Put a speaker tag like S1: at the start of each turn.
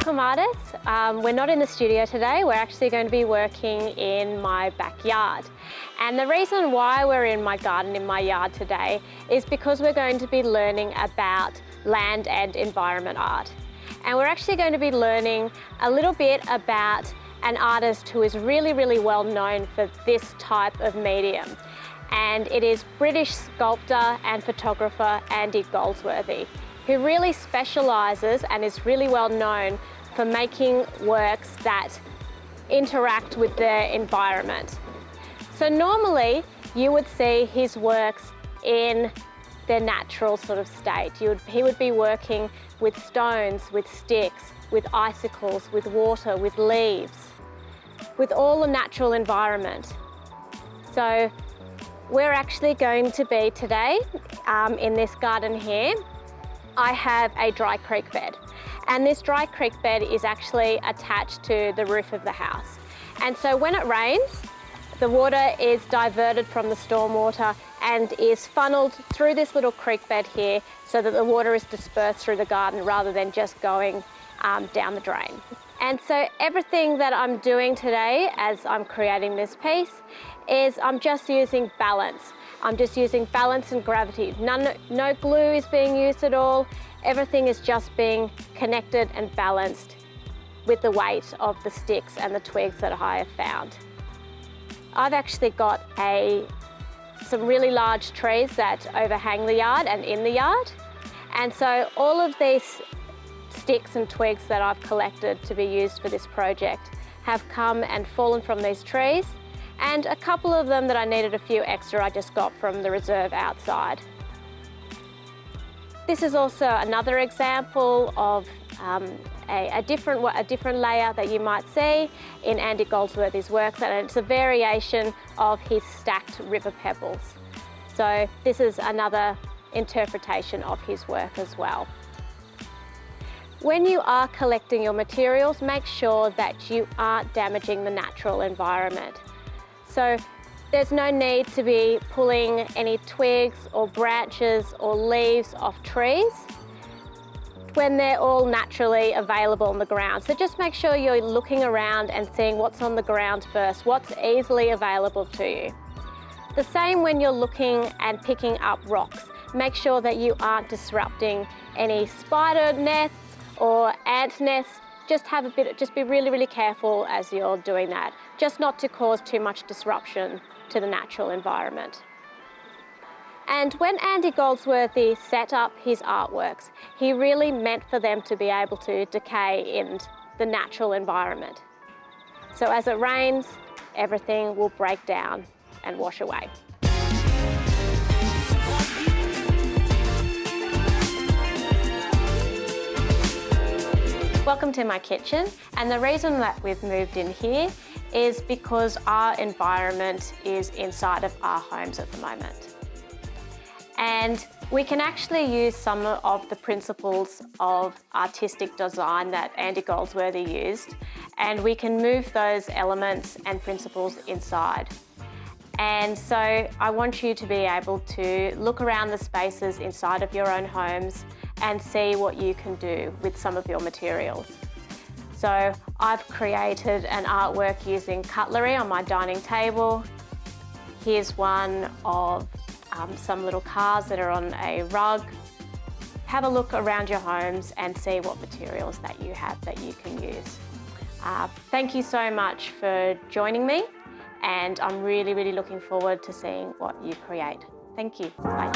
S1: Welcome artists. We're not in the studio today, we're actually going to be working in my backyard. And the reason why we're in my garden in my yard today is because we're going to be learning about land and environment art. And we're actually going to be learning a little bit about an artist who is really well known for this type of medium. And it is British sculptor and photographer Andy Goldsworthy, who really specialises and is really well known for making works that interact with the environment. So normally you would see his works in their natural sort of state. He would be working with stones, with sticks, with icicles, with water, with leaves, with all the natural environment. So we're actually going to be today in this garden here. I have a dry creek bed, and this dry creek bed is actually attached to the roof of the house. And so when it rains, the water is diverted from the stormwater and is funneled through this little creek bed here so that the water is dispersed through the garden rather than just going down the drain. And so everything that I'm doing today as I'm creating this piece is I'm just using balance. I'm just using balance and gravity. No glue is being used at all. Everything is just being connected and balanced with the weight of the sticks and the twigs that I have found. I've actually got some really large trees that overhang the yard and in the yard. And so all of these sticks and twigs that I've collected to be used for this project have come and fallen from these trees. And a couple of them that I needed a few extra I just got from the reserve outside. This is also another example of a different layer that you might see in Andy Goldsworthy's works, and it's a variation of his stacked river pebbles. So this is another interpretation of his work as well. When you are collecting your materials, make sure that you aren't damaging the natural environment. So there's no need to be pulling any twigs or branches or leaves off trees when they're all naturally available on the ground. So just make sure you're looking around and seeing what's on the ground first, what's easily available to you. The same when you're looking and picking up rocks. Make sure that you aren't disrupting any spider nests or ant nests. Just be really careful as you're doing that, just not to cause too much disruption to the natural environment. And when Andy Goldsworthy set up his artworks, he really meant for them to be able to decay in the natural environment. So as it rains, everything will break down and wash away. Welcome to my kitchen, and the reason that we've moved in here is because our environment is inside of our homes at the moment. And we can actually use some of the principles of artistic design that Andy Goldsworthy used, and we can move those elements and principles inside. And so I want you to be able to look around the spaces inside of your own homes and see what you can do with some of your materials. So I've created an artwork using cutlery on my dining table. Here's one of some little cars that are on a rug. Have a look around your homes and see what materials that you have that you can use. Thank you so much for joining me, and I'm really looking forward to seeing what you create. Thank you. Bye.